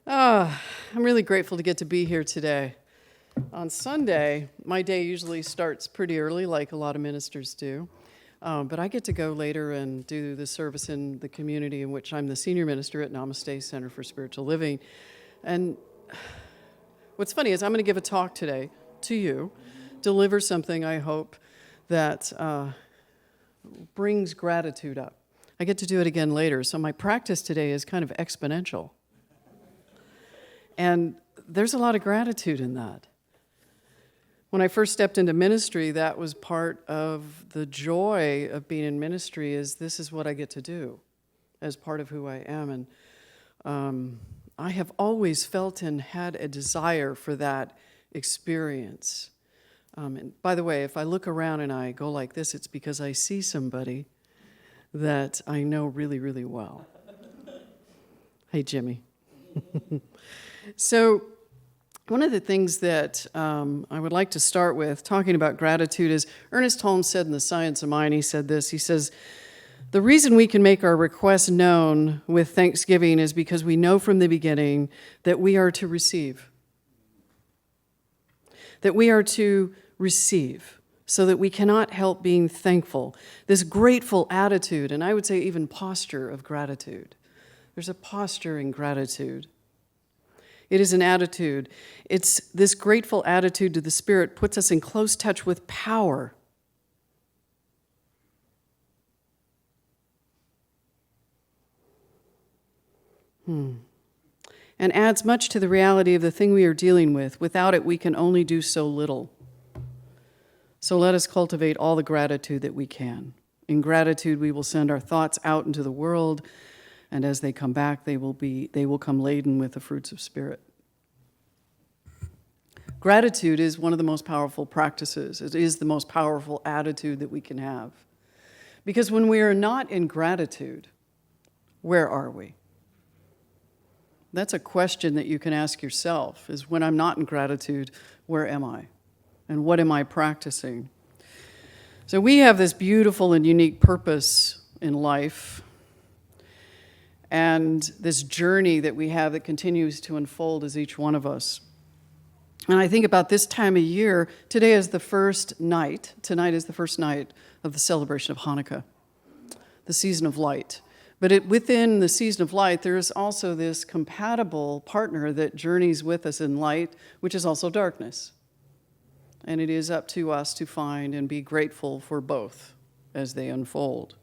I'm really grateful to get to be here today. On Sunday, my day usually starts pretty early, like a lot of ministers do. But I get to go later and do the service in the community in which I'm the senior minister at Namaste Center for Spiritual Living. And what's funny is I'm going to give a talk today to you, deliver something I hope that brings gratitude up. I get to do it again later, so my practice today is kind of exponential. And there's a lot of gratitude in that. When I first stepped into ministry, that was part of the joy of being in ministry, is this is what I get to do as part of who I am. And I have always felt and had a desire for that experience. And by the way, if I look around and I go like this, it's because I see somebody that I know really, really well. Hey, Jimmy. So one of the things that I would like to start with, talking about gratitude, is Ernest Holmes said in The Science of Mind, he said this, he says, the reason we can make our requests known with thanksgiving is because we know from the beginning that we are to receive. That we are to receive, so that we cannot help being thankful. This grateful attitude, and I would say even posture of gratitude. There's a posture in gratitude. It is an attitude. It's this grateful attitude to the Spirit puts us in close touch with power. And adds much to the reality of the thing we are dealing with. Without it, we can only do so little. So let us cultivate all the gratitude that we can. In gratitude, we will send our thoughts out into the world, and as they come back, they will come laden with the fruits of Spirit. Gratitude is one of the most powerful practices. It is the most powerful attitude that we can have. Because when we are not in gratitude, where are we? That's a question that you can ask yourself, is when I'm not in gratitude, where am I? And what am I practicing? So we have this beautiful and unique purpose in life, and this journey that we have that continues to unfold as each one of us. And I think about this time of year, today is the first night, tonight is the first night of the celebration of Hanukkah, the season of light. But within the season of light, there is also this compatible partner that journeys with us in light, which is also darkness. And it is up to us to find and be grateful for both as they unfold.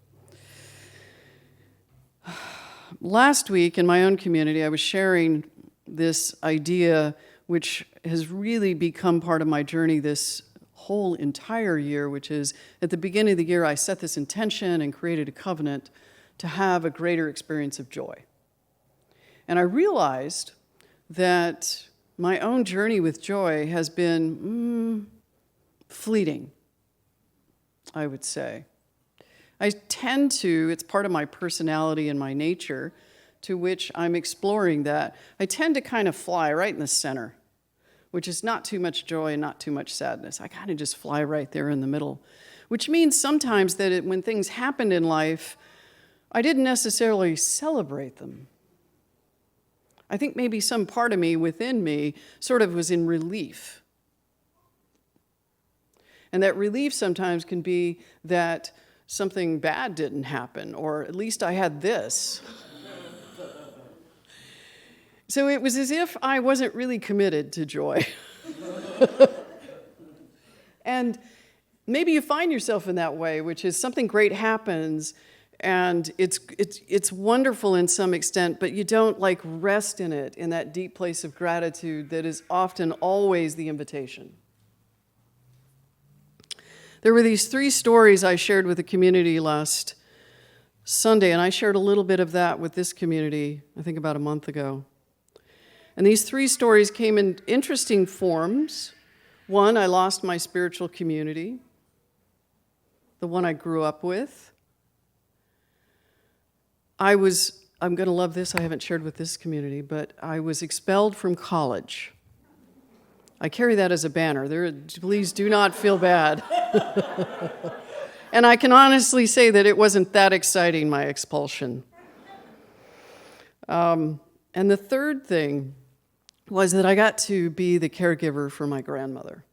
Last week in my own community, I was sharing this idea which has really become part of my journey this whole entire year, which is at the beginning of the year, I set this intention and created a covenant to have a greater experience of joy. And I realized that my own journey with joy has been fleeting, I would say. I tend to, it's part of my personality and my nature, to which I'm exploring that. I tend to kind of fly right in the center, which is not too much joy and not too much sadness. I kind of just fly right there in the middle, which means sometimes that when things happened in life, I didn't necessarily celebrate them. I think maybe some part of me within me sort of was in relief. And that relief sometimes can be that something bad didn't happen, or at least I had this. So it was as if I wasn't really committed to joy. And maybe you find yourself in that way, which is something great happens, and it's wonderful in some extent, but you don't rest in it, in that deep place of gratitude that is often always the invitation. There were these 3 stories I shared with the community last Sunday, and I shared a little bit of that with this community, I think about a month ago. And these 3 stories came in interesting forms. One, I lost my spiritual community, the one I grew up with. I'm going to love this, I haven't shared with this community, but I was expelled from college. I carry that as a banner. Please do not feel bad. And I can honestly say that it wasn't that exciting, my expulsion. And the third thing was that I got to be the caregiver for my grandmother.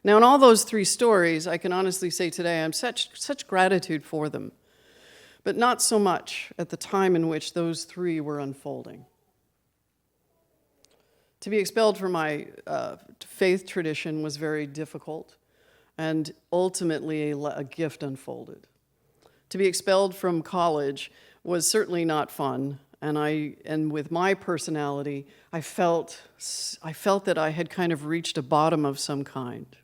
Now, in all those three stories, I can honestly say today I'm such gratitude for them, but not so much at the time in which those three were unfolding. To be expelled from my faith tradition was very difficult, and ultimately a gift unfolded. To be expelled from college was certainly not fun, and with my personality, I felt that I had kind of reached a bottom of some kind.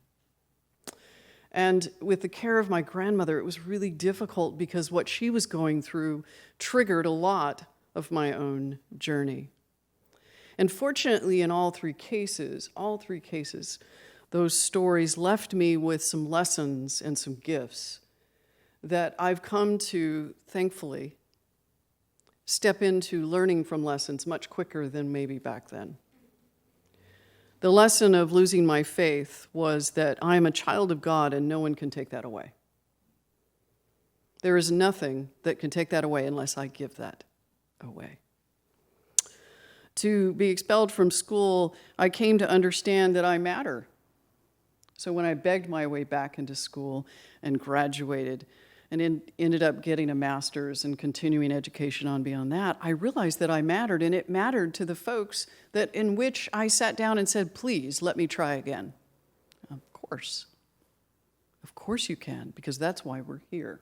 And with the care of my grandmother, it was really difficult because what she was going through triggered a lot of my own journey. And fortunately, in all three cases, those stories left me with some lessons and some gifts that I've come to, thankfully, step into learning from lessons much quicker than maybe back then. The lesson of losing my faith was that I am a child of God and no one can take that away. There is nothing that can take that away unless I give that away. To be expelled from school, I came to understand that I matter. So when I begged my way back into school and graduated and ended up getting a master's and continuing education on beyond that, I realized that I mattered, and it mattered to the folks that in which I sat down and said, please, let me try again. Of course you can, because that's why we're here.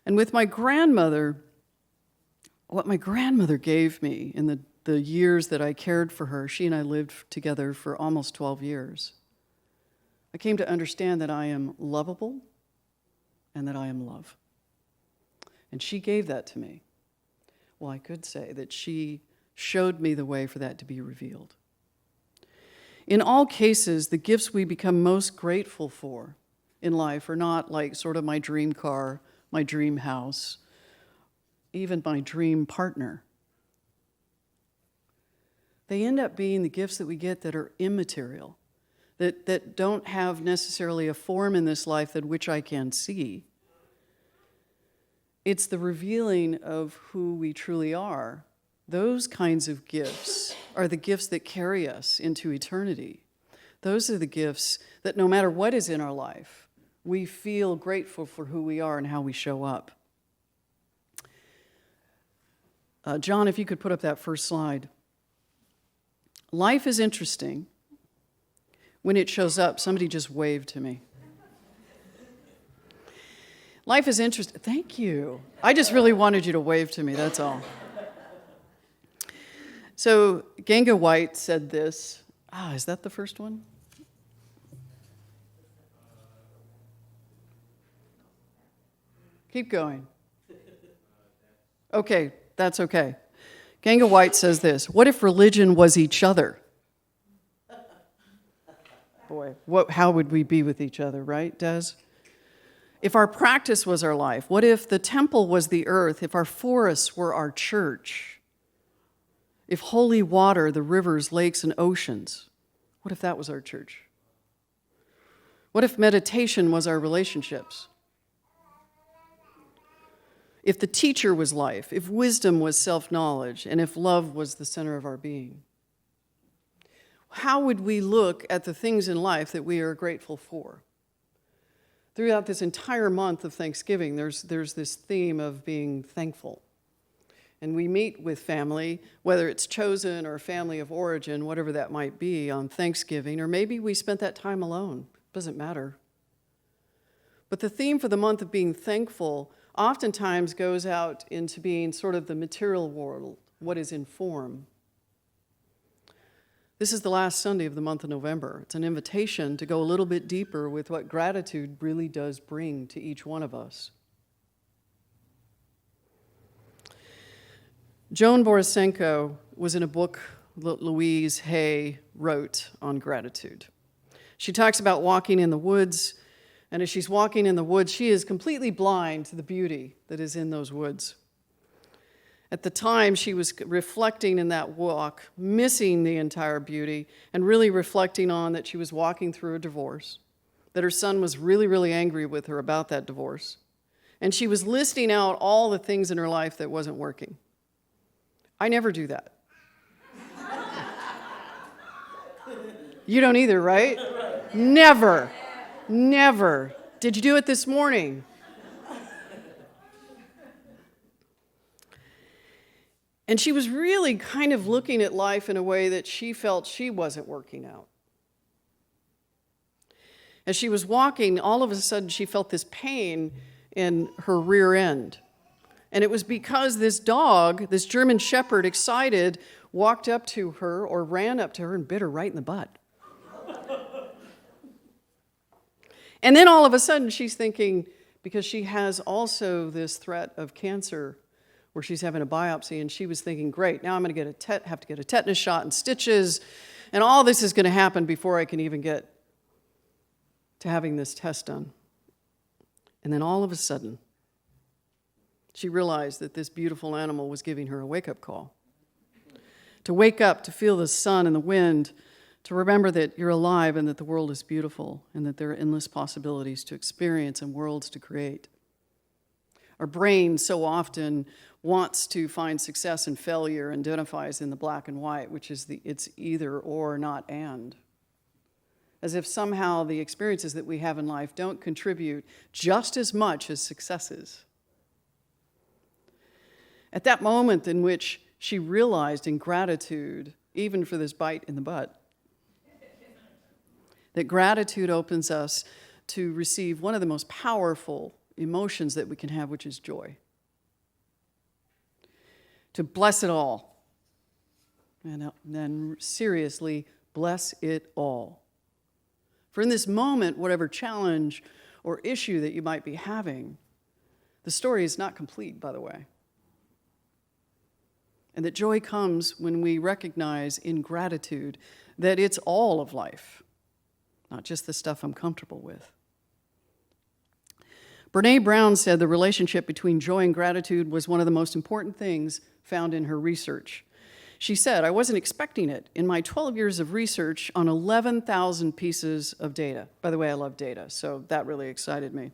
And with my grandmother, what my grandmother gave me in the years that I cared for her, she and I lived together for almost 12 years, I came to understand that I am lovable and that I am love. And she gave that to me. Well, I could say that she showed me the way for that to be revealed. In all cases, the gifts we become most grateful for in life are not like sort of my dream car, my dream house, even my dream partner. They end up being the gifts that we get that are immaterial, that don't have necessarily a form in this life that which I can see. It's the revealing of who we truly are. Those kinds of gifts are the gifts that carry us into eternity. Those are the gifts that no matter what is in our life, we feel grateful for who we are and how we show up. John, if you could put up that first slide. Life is interesting. When it shows up, somebody just waved to me. Life is interesting. Thank you. I just really wanted you to wave to me, that's all. So Ganga White said this. Is that the first one? Keep going. Okay, that's okay. Ganga White says this: what if religion was each other? Boy, how would we be with each other, right, Des? If our practice was our life, what if the temple was the earth, if our forests were our church? If holy water, the rivers, lakes, and oceans, what if that was our church? What if meditation was our relationships? If the teacher was life, if wisdom was self-knowledge, and if love was the center of our being? How would we look at the things in life that we are grateful for? Throughout this entire month of Thanksgiving, there's this theme of being thankful. And we meet with family, whether it's chosen or family of origin, whatever that might be, on Thanksgiving, or maybe we spent that time alone. Doesn't matter. But the theme for the month of being thankful oftentimes goes out into being sort of the material world, what is in form. This is the last Sunday of the month of November. It's an invitation to go a little bit deeper with what gratitude really does bring to each one of us. Joan Borisenko was in a book that Louise Hay wrote on gratitude. She talks about walking in the woods, and as she's walking in the woods, she is completely blind to the beauty that is in those woods. At the time, she was reflecting in that walk, missing the entire beauty, and really reflecting on that she was walking through a divorce, that her son was really, really angry with her about that divorce. And she was listing out all the things in her life that wasn't working. I never do that. You don't either, right? Never. Never. Did you do it this morning? And she was really kind of looking at life in a way that she felt she wasn't working out. As she was walking, all of a sudden she felt this pain in her rear end. And it was because this dog, this German Shepherd, excited, walked up to her or ran up to her and bit her right in the butt. And then all of a sudden she's thinking, because she has also this threat of cancer where she's having a biopsy, and she was thinking, great, now I'm going to have to get a tetanus shot and stitches, and all this is going to happen before I can even get to having this test done. And then all of a sudden, she realized that this beautiful animal was giving her a wake-up call. To wake up, to feel the sun and the wind, to remember that you're alive and that the world is beautiful and that there are endless possibilities to experience and worlds to create. Our brain so often wants to find success and failure and identifies in the black and white, which is it's either or, not and. As if somehow the experiences that we have in life don't contribute just as much as successes. At that moment in which she realized in gratitude, even for this bite in the butt, that gratitude opens us to receive one of the most powerful emotions that we can have, which is joy. To bless it all. And then seriously, bless it all. For in this moment, whatever challenge or issue that you might be having, the story is not complete, by the way. And that joy comes when we recognize in gratitude that it's all of life, not just the stuff I'm comfortable with. Brené Brown said the relationship between joy and gratitude was one of the most important things found in her research. She said, I wasn't expecting it. In my 12 years of research on 11,000 pieces of data. By the way, I love data, so that really excited me.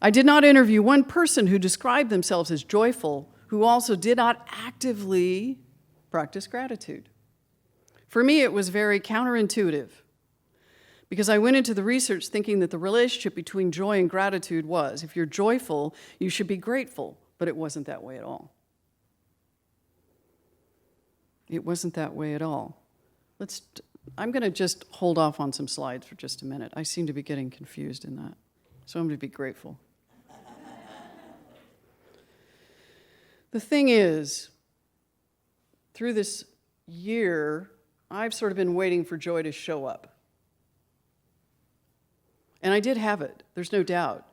I did not interview one person who described themselves as joyful who also did not actively practice gratitude. For me, it was very counterintuitive because I went into the research thinking that the relationship between joy and gratitude was, if you're joyful, you should be grateful, but it wasn't that way at all. It wasn't that way at all. I'm going to just hold off on some slides for just a minute. I seem to be getting confused in that, so I'm going to be grateful. The thing is, through this year, I've sort of been waiting for joy to show up. And I did have it, there's no doubt.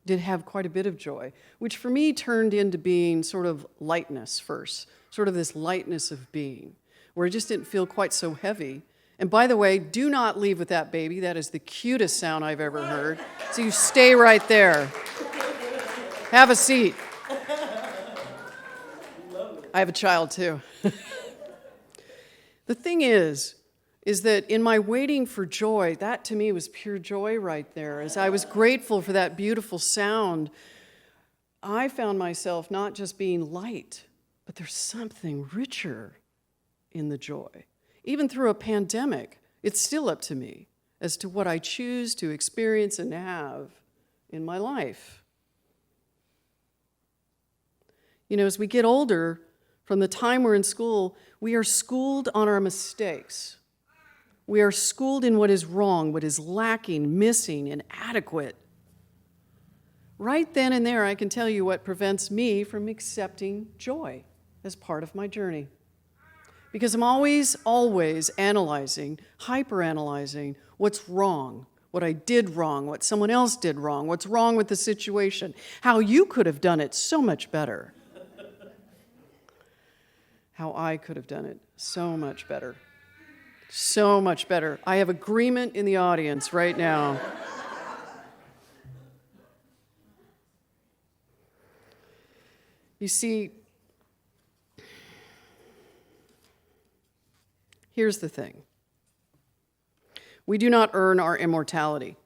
Did have quite a bit of joy, which for me turned into being sort of lightness first, sort of this lightness of being, where it just didn't feel quite so heavy. And by the way, do not leave with that baby. That is the cutest sound I've ever heard. So you stay right there. Have a seat. I have a child too. The thing is that in my waiting for joy, that to me was pure joy right there. As I was grateful for that beautiful sound, I found myself not just being light, but there's something richer in the joy. Even through a pandemic, it's still up to me as to what I choose to experience and have in my life. You know, as we get older, from the time we're in school, we are schooled on our mistakes. We are schooled in what is wrong, what is lacking, missing, inadequate. Right then and there, I can tell you what prevents me from accepting joy as part of my journey. Because I'm always analyzing, hyper-analyzing what's wrong, what I did wrong, what someone else did wrong, what's wrong with the situation, how you could have done it so much better. How I could have done it so much better. So much better. I have agreement in the audience right now. You see, here's the thing. We do not earn our immortality.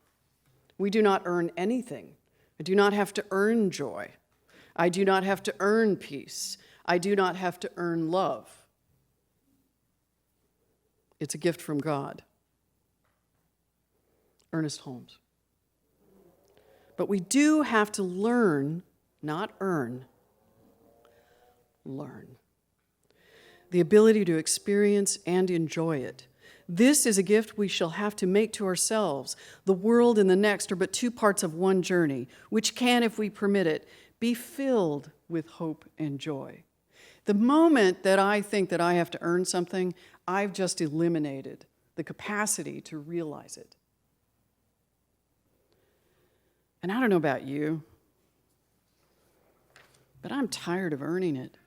We do not earn anything. I do not have to earn joy. I do not have to earn peace. I do not have to earn love. It's a gift from God. Ernest Holmes. But we do have to learn, not earn, learn. The ability to experience and enjoy it. This is a gift we shall have to make to ourselves. The world and the next are but two parts of one journey, which can, if we permit it, be filled with hope and joy. The moment that I think that I have to earn something, I've just eliminated the capacity to realize it. And I don't know about you, but I'm tired of earning it.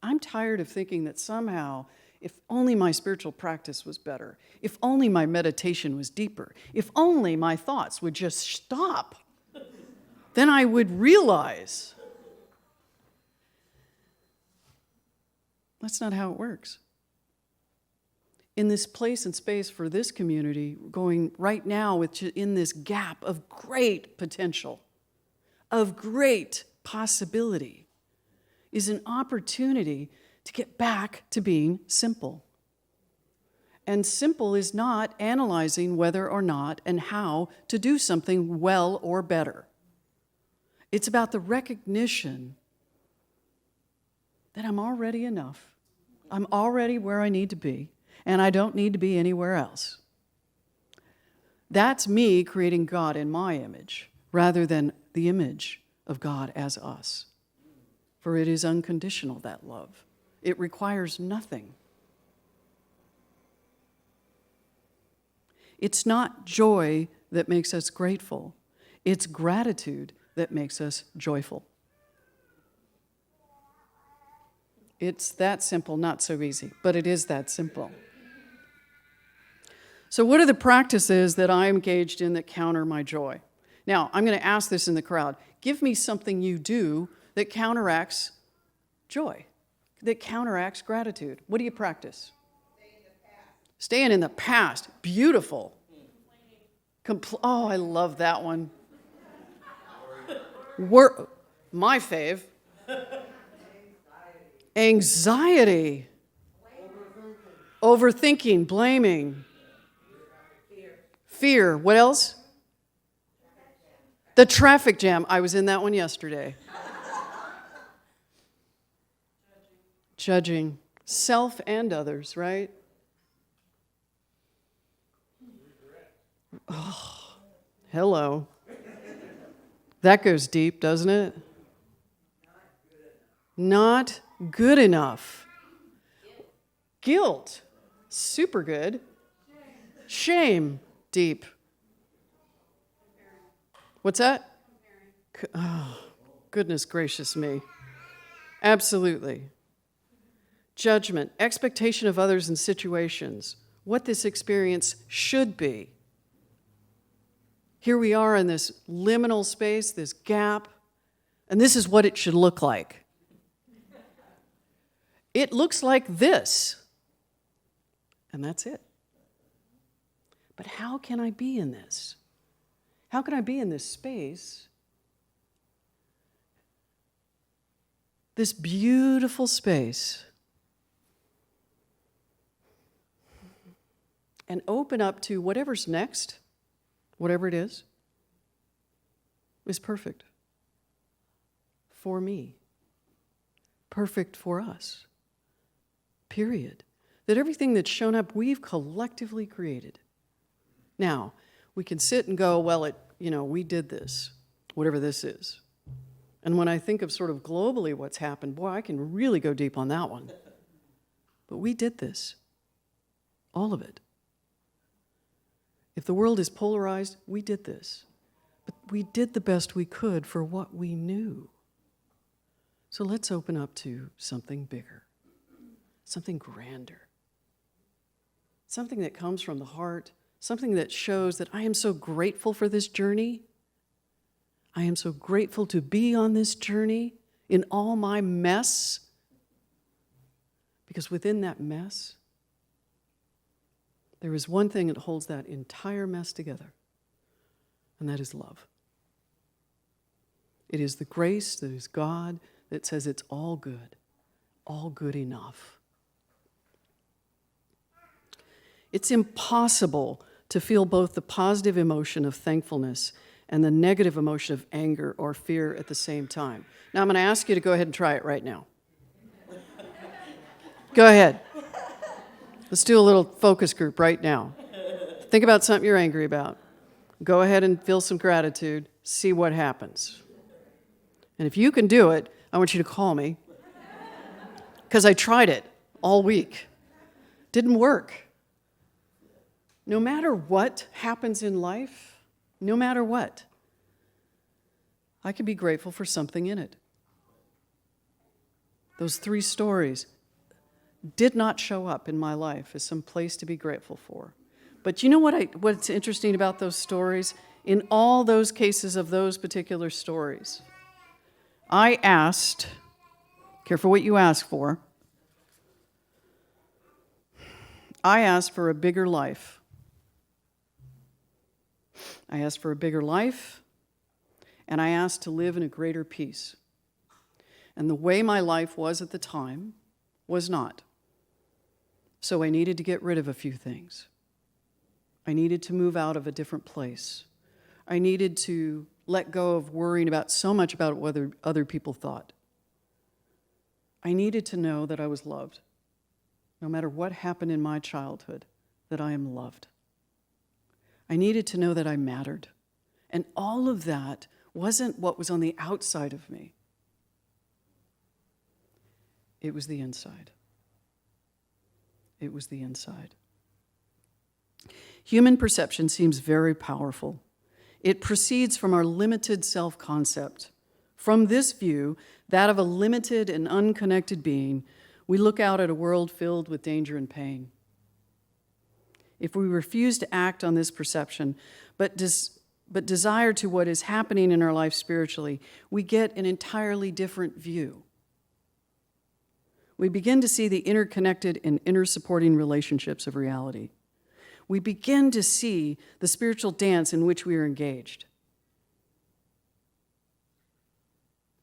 I'm tired of thinking that somehow, if only my spiritual practice was better, if only my meditation was deeper, if only my thoughts would just stop, then I would realize. That's not how it works. In this place and space for this community, going right now in this gap of great potential, of great possibility, is an opportunity to get back to being simple. And simple is not analyzing whether or not and how to do something well or better. It's about the recognition that I'm already enough. I'm already where I need to be, and I don't need to be anywhere else. That's me creating God in my image, rather than the image of God as us. For it is unconditional, that love. It requires nothing. It's not joy that makes us grateful. It's gratitude that makes us joyful. It's that simple, not so easy, but it is that simple. So what are the practices that I'm engaged in that counter my joy? Now, I'm going to ask this in the crowd. Give me something you do that counteracts joy, that counteracts gratitude. What do you practice? Staying in the past. Beautiful. Oh, I love that one. My fave. Anxiety. Overthinking. Blaming. Fear. What else? The traffic jam. I was in that one yesterday. Judging. Self and others, right? Oh, hello. That goes deep, doesn't it? Not good enough. Guilt. Super good. Shame. Deep. What's that? Oh, goodness gracious me. Absolutely. Judgment. Expectation of others and situations. What this experience should be. Here we are in this liminal space, this gap, and this is what it should look like. It looks like this, and that's it. But how can I be in this? How can I be in this space, this beautiful space, and open up to whatever's next? Whatever it is perfect for me, perfect for us, period. That everything that's shown up, we've collectively created. Now, we can sit and go, well, we did this, whatever this is. And when I think of sort of globally what's happened, boy, I can really go deep on that one. But we did this, all of it. If the world is polarized, we did this. But we did the best we could for what we knew. So let's open up to something bigger, something grander, something that comes from the heart, something that shows that I am so grateful for this journey. I am so grateful to be on this journey in all my mess. Because within that mess, there is one thing that holds that entire mess together, and that is love. It is the grace that is God that says it's all good enough. It's impossible to feel both the positive emotion of thankfulness and the negative emotion of anger or fear at the same time. Now I'm going to ask you to go ahead and try it right now. Go ahead. Let's do a little focus group right now. Think about something you're angry about. Go ahead and feel some gratitude. See what happens. And if you can do it, I want you to call me. Because I tried it all week. Didn't work. No matter what happens in life, no matter what, I can be grateful for something in it. Those 3 stories did not show up in my life as some place to be grateful for. But you know what's interesting about those stories? In all those cases of those particular stories, I asked, careful what you ask for, I asked for a bigger life. I asked for a bigger life, and I asked to live in a greater peace. And the way my life was at the time was not. So I needed to get rid of a few things. I needed to move out of a different place. I needed to let go of worrying about so much about what other people thought. I needed to know that I was loved. No matter what happened in my childhood, that I am loved. I needed to know that I mattered. And all of that wasn't what was on the outside of me. It was the inside. It was the inside. Human perception seems very powerful. It proceeds from our limited self-concept. From this view, that of a limited and unconnected being, we look out at a world filled with danger and pain. If we refuse to act on this perception, but desire to what is happening in our life spiritually, we get an entirely different view. We begin to see the interconnected and inter-supporting relationships of reality. We begin to see the spiritual dance in which we are engaged.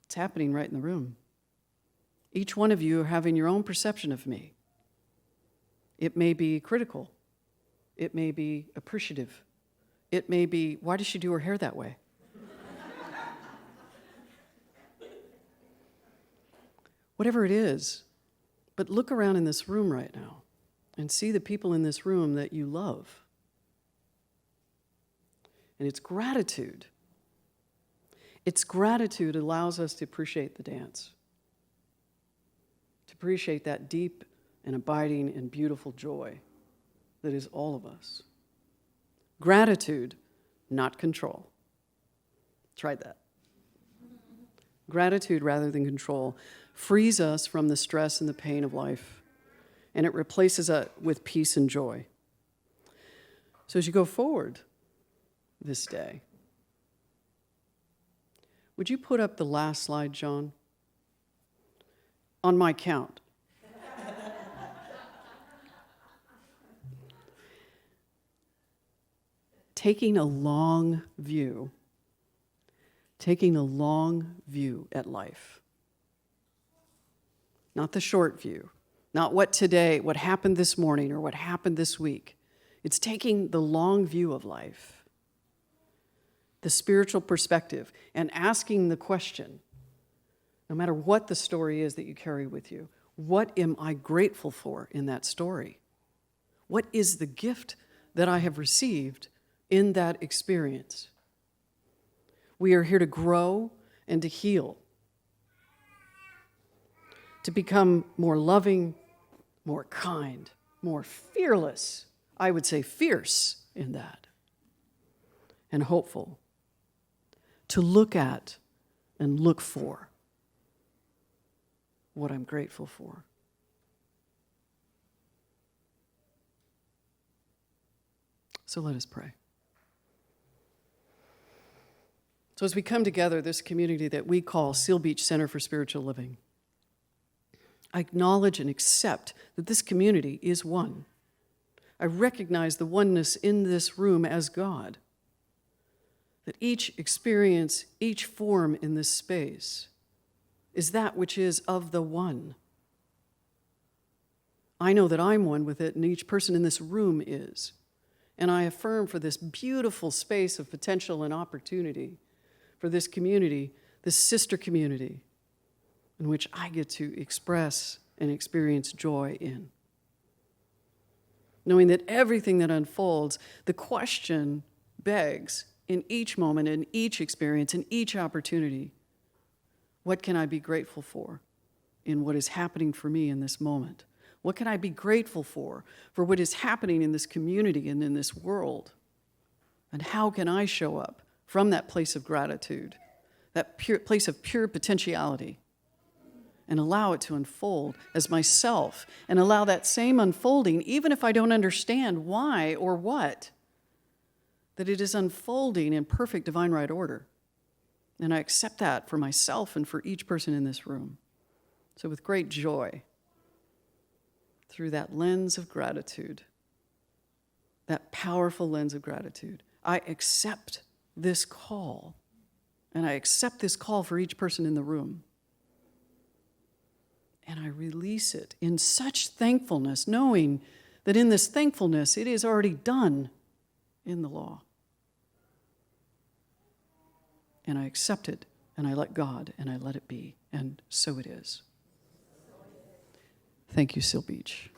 It's happening right in the room. Each one of you are having your own perception of me. It may be critical. It may be appreciative. It may be, why does she do her hair that way? Whatever it is. But look around in this room right now and see the people in this room that you love. And it's gratitude. It's gratitude that allows us to appreciate the dance. To appreciate that deep and abiding and beautiful joy that is all of us. Gratitude, not control. Tried that. Gratitude rather than control frees us from the stress and the pain of life, and it replaces it with peace and joy. So as you go forward this day, would you put up the last slide, John? On my count. Taking a long view at life. Not the short view, not what happened this morning or what happened this week. It's taking the long view of life, the spiritual perspective, and asking the question, no matter what the story is that you carry with you, what am I grateful for in that story? What is the gift that I have received in that experience? We are here to grow and to heal, to become more loving, more kind, more fearless. I would say fierce in that, and hopeful. To look at and look for what I'm grateful for. So let us pray. So as we come together, this community that we call Seal Beach Center for Spiritual Living, I acknowledge and accept that this community is one. I recognize the oneness in this room as God. That each experience, each form in this space is that which is of the one. I know that I'm one with it, and each person in this room is. And I affirm for this beautiful space of potential and opportunity, for this community, this sister community, in which I get to express and experience joy in. Knowing that everything that unfolds, the question begs in each moment, in each experience, in each opportunity, what can I be grateful for in what is happening for me in this moment? What can I be grateful for what is happening in this community and in this world? And how can I show up from that place of gratitude, that place of pure potentiality, and allow it to unfold as myself, and allow that same unfolding, even if I don't understand why or what, that it is unfolding in perfect divine right order. And I accept that for myself and for each person in this room. So with great joy, through that lens of gratitude, that powerful lens of gratitude, I accept this call, and I accept this call for each person in the room. And I release it in such thankfulness, knowing that in this thankfulness, it is already done in the law. And I accept it, and I let God, and I let it be, and so it is. Thank you, Seal Beach.